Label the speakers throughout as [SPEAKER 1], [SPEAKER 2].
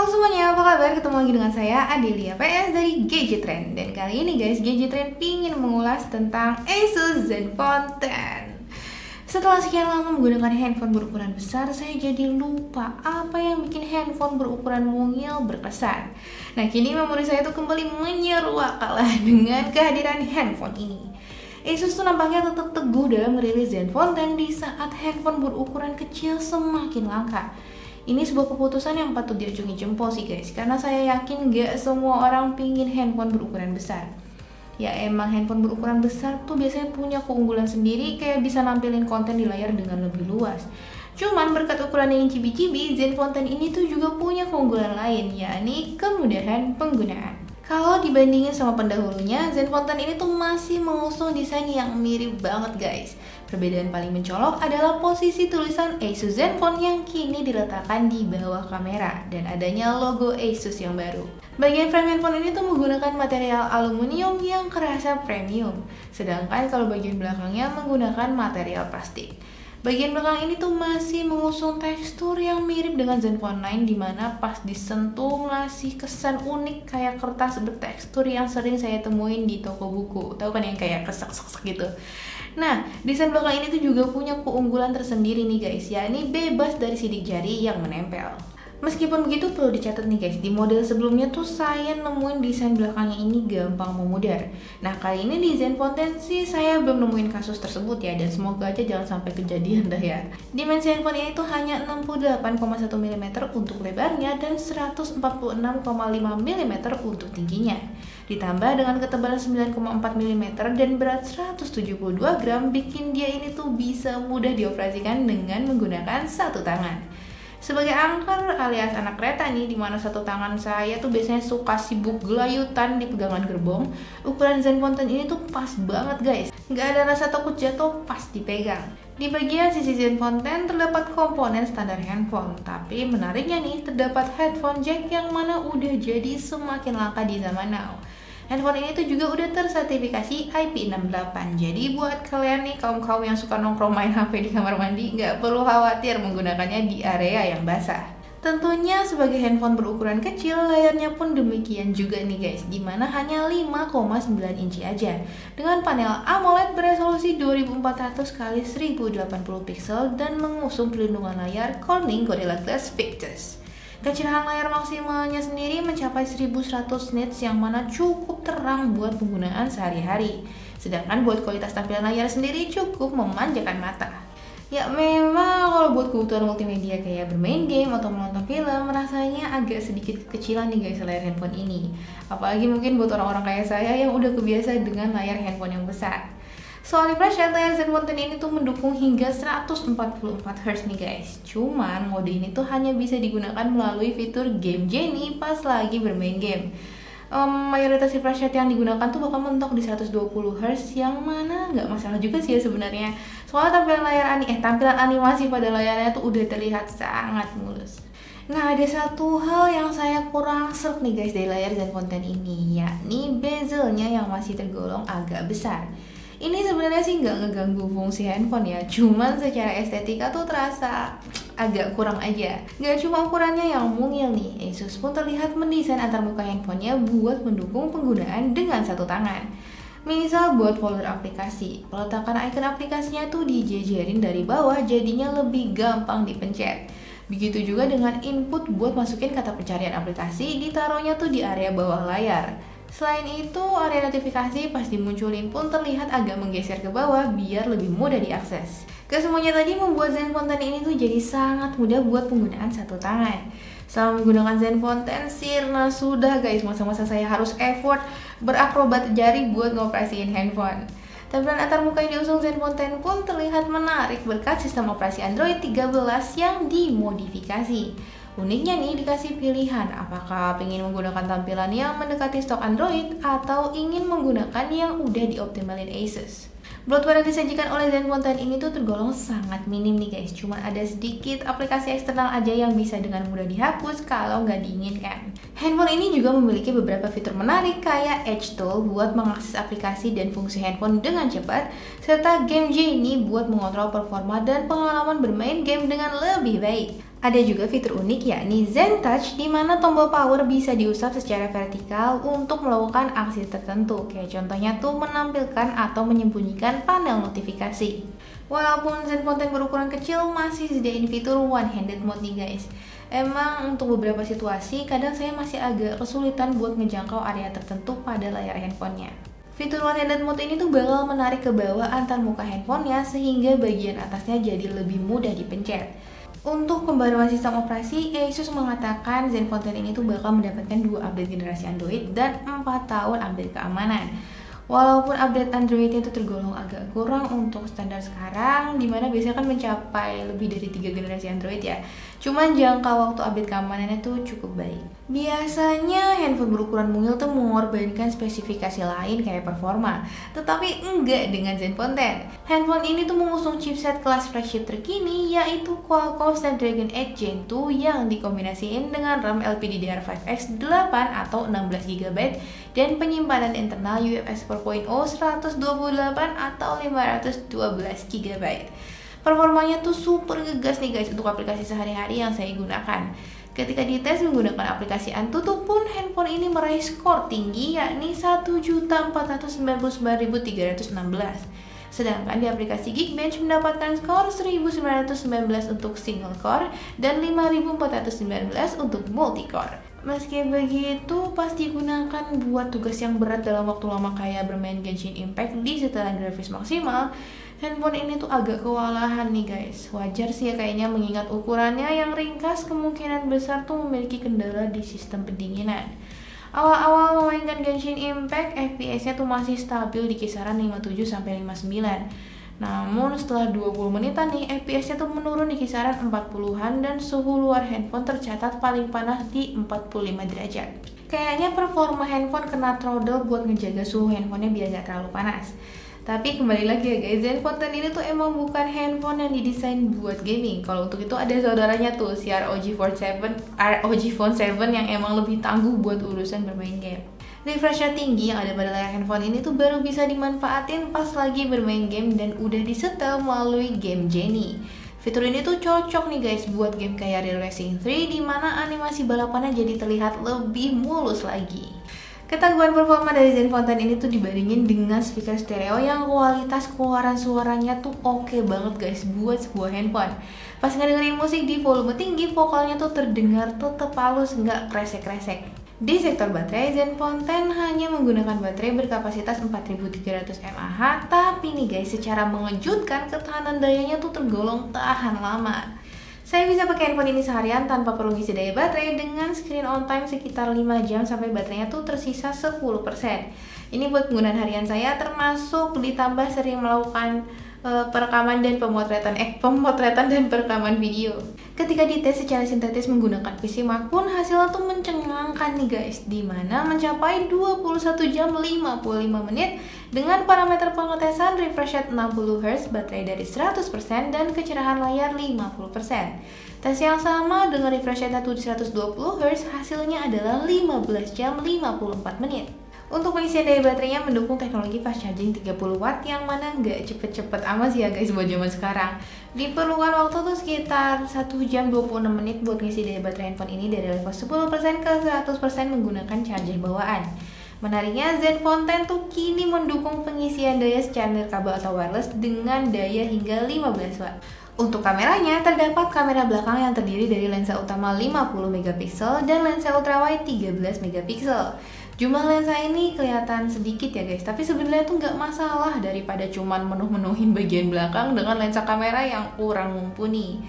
[SPEAKER 1] semuanya, apa kabar? Ketemu lagi dengan saya Adelia PS dari Gadget Trend. Dan kali ini guys, Gadget Trend ingin mengulas tentang Asus Zenfone 10. Setelah sekian lama menggunakan handphone berukuran besar, saya jadi lupa apa yang bikin handphone berukuran mungil berkesan. Nah, kini memori saya tuh kembali menyeruak kalah dengan kehadiran handphone ini. Asus tuh nampaknya tetap teguh dalam merilis Zenfone 10 di saat handphone berukuran kecil semakin langka. Ini sebuah keputusan yang patut diacungi jempol sih guys, karena saya yakin gak semua orang pingin handphone berukuran besar. Ya emang handphone berukuran besar tuh biasanya punya keunggulan sendiri, kayak bisa nampilin konten di layar dengan lebih luas. Cuman berkat ukuran yang cibi-cibi, Zenfone 10 ini tuh juga punya keunggulan lain, yakni kemudahan penggunaan. Kalau dibandingin sama pendahulunya, Zenfone 10 ini tuh masih mengusung desain yang mirip banget guys. Perbedaan paling mencolok adalah posisi tulisan Asus Zenfone yang kini diletakkan di bawah kamera dan adanya logo Asus yang baru. Bagian frame handphone ini tuh menggunakan material aluminium yang kerasa premium, sedangkan kalau bagian belakangnya menggunakan material plastik. Bagian belakang ini tuh masih mengusung tekstur yang mirip dengan Zenfone 9, dimana pas disentuh ngasih kesan unik kayak kertas bertekstur yang sering saya temuin di toko buku. Tahu kan yang kayak kesek-kesek gitu. Nah, desain belakang ini tuh juga punya keunggulan tersendiri nih guys, yakni bebas dari sidik jari yang menempel. Meskipun begitu perlu dicatat nih guys, di model sebelumnya tuh saya nemuin desain belakangnya ini gampang memudar. Nah kali ini di Zenfone 10 sih saya belum nemuin kasus tersebut ya, dan semoga aja jangan sampai kejadian dah ya. Dimensi handphone ini tuh hanya 68,1 mm untuk lebarnya dan 146,5 mm untuk tingginya. Ditambah dengan ketebalan 9,4 mm dan berat 172 gram, bikin dia ini tuh bisa mudah dioperasikan dengan menggunakan satu tangan. Sebagai angker alias anak kereta nih, dimana satu tangan saya tuh biasanya suka sibuk gelayutan di pegangan gerbong, ukuran Zenfone 10 ini tuh pas banget guys. Nggak ada rasa takut jatuh pas dipegang. Di bagian sisi Zenfone 10 terdapat komponen standar handphone, tapi menariknya nih terdapat headphone jack yang mana udah jadi semakin langka di zaman now. Handphone ini tuh juga udah tersertifikasi IP68. Jadi buat kalian nih kaum-kaum yang suka nongkrong main HP di kamar mandi, nggak perlu khawatir menggunakannya di area yang basah. Tentunya sebagai handphone berukuran kecil, layarnya pun demikian juga nih guys, dimana hanya 5,9 inci aja. Dengan panel AMOLED beresolusi 2400 x 1080 pixel dan mengusung perlindungan layar Corning Gorilla Glass Victus. Kecerahan layar maksimalnya sendiri mencapai 1100 nits yang mana cukup terang buat penggunaan sehari-hari. Sedangkan buat kualitas tampilan layar sendiri cukup memanjakan mata. Ya memang kalau buat kebutuhan multimedia kayak bermain game atau menonton film, rasanya agak sedikit kekecilan nih guys layar handphone ini. Apalagi mungkin buat orang-orang kayak saya yang udah kebiasa dengan layar handphone yang besar. Soal refresh rate layar Zenfone 10 ini tuh mendukung hingga 144 Hz nih guys. Cuman mode ini tuh hanya bisa digunakan melalui fitur Game Genie pas lagi bermain game. Mayoritas refresh rate yang digunakan tuh bakal mentok di 120 Hz, yang mana nggak masalah juga sih ya sebenarnya. Soalnya tampilan animasi pada layarnya tuh udah terlihat sangat mulus. Nah, ada satu hal yang saya kurang serk nih guys dari layar Zenfone 10 ini, yakni bezelnya yang masih tergolong agak besar. Ini sebenarnya sih nggak ngeganggu fungsi handphone ya, cuman secara estetika tuh terasa agak kurang aja. Nggak cuma ukurannya yang mungil nih, Asus pun terlihat mendesain antarmuka handphonenya buat mendukung penggunaan dengan satu tangan. Misal buat folder aplikasi, peletakan icon aplikasinya tuh dijejerin dari bawah, jadinya lebih gampang dipencet. Begitu juga dengan input buat masukin kata pencarian aplikasi, ditaruhnya tuh di area bawah layar. Selain itu, area notifikasi pas dimunculin pun terlihat agak menggeser ke bawah biar lebih mudah diakses. Kesemuanya tadi membuat Zenfone 10 ini tuh jadi sangat mudah buat penggunaan satu tangan. Selama menggunakan Zenfone 10, sirna sudah guys masa-masa saya harus effort berakrobat jari buat ngoperasiin handphone. Tampilan antarmuka yang diusung Zenfone 10 pun terlihat menarik berkat sistem operasi Android 13 yang dimodifikasi. Uniknya nih dikasih pilihan apakah ingin menggunakan tampilan yang mendekati stok Android atau ingin menggunakan yang udah dioptimalin Asus. Bloatware yang disajikan oleh Zenfone 10 ini tuh tergolong sangat minim nih guys, cuma ada sedikit aplikasi eksternal aja yang bisa dengan mudah dihapus kalau nggak diinginkan. Handphone ini juga memiliki beberapa fitur menarik kayak Edge Tool buat mengakses aplikasi dan fungsi handphone dengan cepat, serta Game Genie buat mengontrol performa dan pengalaman bermain game dengan lebih baik. Ada juga fitur unik yakni Zen Touch di mana tombol power bisa diusap secara vertikal untuk melakukan aksi tertentu. Kayak contohnya tuh menampilkan atau menyembunyikan panel notifikasi. Walaupun Zenfone 10 berukuran kecil masih sediain fitur one-handed mode nih guys. Emang untuk beberapa situasi kadang saya masih agak kesulitan buat ngejangkau area tertentu pada layar handphonenya. Fitur one-handed mode ini tuh bakal menarik ke bawah antar muka handphonenya sehingga bagian atasnya jadi lebih mudah dipencet. Untuk pembaruan sistem operasi, Asus mengatakan Zenfone 10 ini tuh bakal mendapatkan 2 update generasi Android dan 4 tahun update keamanan. Walaupun update Android itu tergolong agak kurang untuk standar sekarang, dimana biasanya kan mencapai lebih dari 3 generasi Android ya. Cuman jangka waktu update keamanannya tuh cukup baik. Biasanya handphone berukuran mungil tuh mengorbankan spesifikasi lain kayak performa, tetapi enggak dengan Zenfone 10. Handphone ini tuh mengusung chipset kelas flagship terkini yaitu Qualcomm Snapdragon 8 Gen 2 yang dikombinasiin dengan RAM LPDDR5X 8 atau 16GB dan penyimpanan internal UFS 4.0 128 atau 512GB. Performanya tuh super ngegas nih guys untuk aplikasi sehari-hari yang saya gunakan. Ketika dites menggunakan aplikasi Antutu pun handphone ini meraih skor tinggi yakni 1.499.316. Sedangkan di aplikasi Geekbench mendapatkan skor 1919 untuk single core dan 5419 untuk multi core. Meski begitu, pas digunakan buat tugas yang berat dalam waktu lama kayak bermain Genshin Impact di setelan grafis maksimal, handphone ini tuh agak kewalahan nih guys. Wajar sih ya kayaknya mengingat ukurannya yang ringkas kemungkinan besar tuh memiliki kendala di sistem pendinginan. Awal-awal memainkan Genshin Impact, FPS-nya tuh masih stabil di kisaran 57-59. Namun setelah 20 menitan nih, FPS-nya tuh menurun di kisaran 40-an dan suhu luar handphone tercatat paling panas di 45 derajat. Kayaknya performa handphone kena throttle buat ngejaga suhu handphonenya biar gak terlalu panas. Tapi kembali lagi ya guys, Zenfone 10 ini tuh emang bukan handphone yang didesain buat gaming. Kalau untuk itu ada saudaranya tuh, si ROG Phone 7 yang emang lebih tangguh buat urusan bermain game. Refresh rate tinggi yang ada pada layar handphone ini tuh baru bisa dimanfaatin pas lagi bermain game dan udah disetel melalui Game Genie. Fitur ini tuh cocok nih guys buat game kayak Real Racing 3 di mana animasi balapannya jadi terlihat lebih mulus lagi. Ketangguhan performa dari Zenfone 10 ini tuh dibandingin dengan speaker stereo yang kualitas keluaran suaranya tuh oke banget guys buat sebuah handphone. Pas ngedengerin musik di volume tinggi, vokalnya tuh terdengar tetep halus, nggak kresek-kresek. Di sektor baterai, Zenfone 10 hanya menggunakan baterai berkapasitas 4300 mAh, tapi nih guys, secara mengejutkan ketahanan dayanya tuh tergolong tahan lama. Saya bisa pakai handphone ini seharian tanpa perlu ngisi daya baterai dengan screen on time sekitar 5 jam sampai baterainya tuh tersisa 10%. Ini buat penggunaan harian saya termasuk ditambah sering melakukan pemotretan dan perekaman video. Ketika dites secara sintetis menggunakan PC Mac pun hasilnya tuh mencengangkan nih guys, dimana mencapai 21 jam 55 menit dengan parameter pengetesan refresh rate 60Hz, baterai dari 100% dan kecerahan layar 50%. Tes yang sama dengan refresh rate 120Hz hasilnya adalah 15 jam 54 menit. Untuk pengisian daya baterainya mendukung teknologi fast charging 30W yang mana nggak cepet-cepet amat sih ya guys buat zaman sekarang. Diperlukan waktu tuh sekitar 1 jam 26 menit buat ngisi daya baterai handphone ini dari level 10% ke 100% menggunakan charger bawaan. Menariknya, Zenfone 10 tuh kini mendukung pengisian daya secara nirkabel atau wireless dengan daya hingga 15W. Untuk kameranya, terdapat kamera belakang yang terdiri dari lensa utama 50MP dan lensa ultrawide 13MP. Jumlah lensa ini kelihatan sedikit ya guys, tapi sebenarnya tuh nggak masalah daripada cuman menuhin bagian belakang dengan lensa kamera yang kurang mumpuni.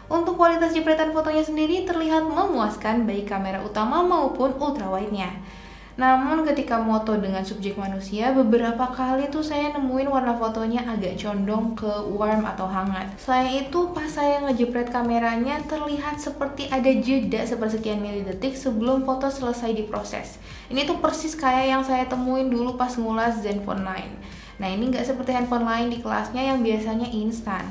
[SPEAKER 1] Untuk kualitas jepretan fotonya sendiri terlihat memuaskan baik kamera utama maupun ultrawide-nya. Namun ketika moto dengan subjek manusia, beberapa kali tuh saya nemuin warna fotonya agak condong ke warm atau hangat. Selain itu, pas saya ngejepret kameranya terlihat seperti ada jeda sepersekian milidetik sebelum foto selesai diproses. Ini tuh persis kayak yang saya temuin dulu pas ngulas Zenfone 9. Nah ini nggak seperti handphone lain di kelasnya yang biasanya instan.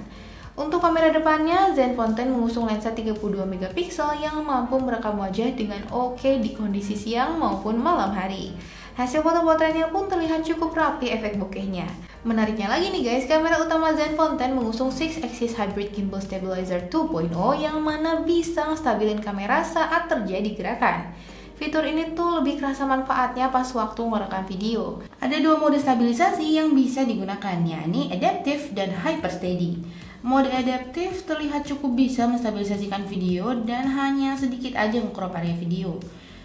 [SPEAKER 1] Untuk kamera depannya, Zenfone 10 mengusung lensa 32MP yang mampu merekam wajah dengan oke di kondisi siang maupun malam hari. Hasil foto potretnya pun terlihat cukup rapi efek bokehnya. Menariknya lagi nih guys, kamera utama Zenfone 10 mengusung 6-axis Hybrid Gimbal Stabilizer 2.0 yang mana bisa stabilin kamera saat terjadi gerakan. Fitur ini tuh lebih kerasa manfaatnya pas waktu merekam video. Ada dua mode stabilisasi yang bisa digunakan, yakni Adaptive dan Hyper Steady. Mode adaptif terlihat cukup bisa menstabilisasikan video dan hanya sedikit aja nge-crop area video.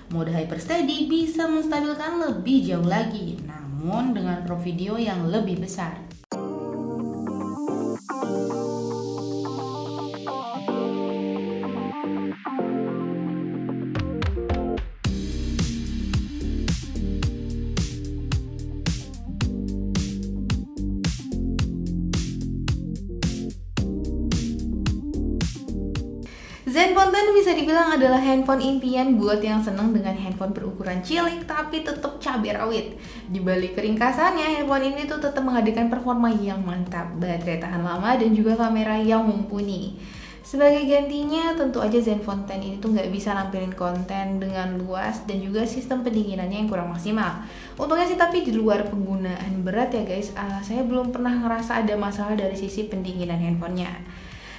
[SPEAKER 1] Mode Hyper Steady bisa menstabilkan lebih jauh lagi, namun dengan crop video yang lebih besar. Zenfone 10 bisa dibilang adalah handphone impian buat yang seneng dengan handphone berukuran cilik tapi tetap cabai rawit. Di balik keringkasannya, handphone ini tuh tetap menghadirkan performa yang mantap, baterai tahan lama dan juga kamera yang mumpuni. Sebagai gantinya, tentu aja Zenfone 10 ini tuh nggak bisa nampilin konten dengan luas dan juga sistem pendinginannya yang kurang maksimal. Untungnya sih tapi di luar penggunaan berat ya guys, saya belum pernah ngerasa ada masalah dari sisi pendinginan handphonenya.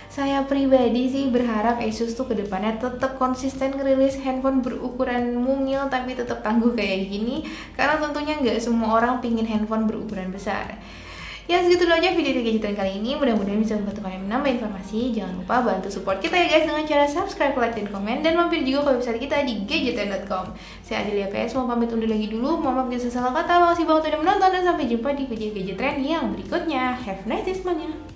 [SPEAKER 1] Saya pribadi sih berharap Asus tuh kedepannya tetap konsisten ngerilis handphone berukuran mungil tapi tetap tangguh kayak gini, karena tentunya nggak semua orang pingin handphone berukuran besar. Ya segitu dulu aja video gadgetan kali ini, mudah-mudahan bisa membantu kalian menambah informasi. Jangan lupa bantu support kita ya guys dengan cara subscribe, like, dan komen, dan mampir juga ke website kita di gadgetan.com. Saya Adelia PS mau pamit undur lagi dulu, mohon maaf jika salah kata. Makasih banget udah menonton dan sampai jumpa di video gadget trend yang berikutnya. Have a nice day semuanya.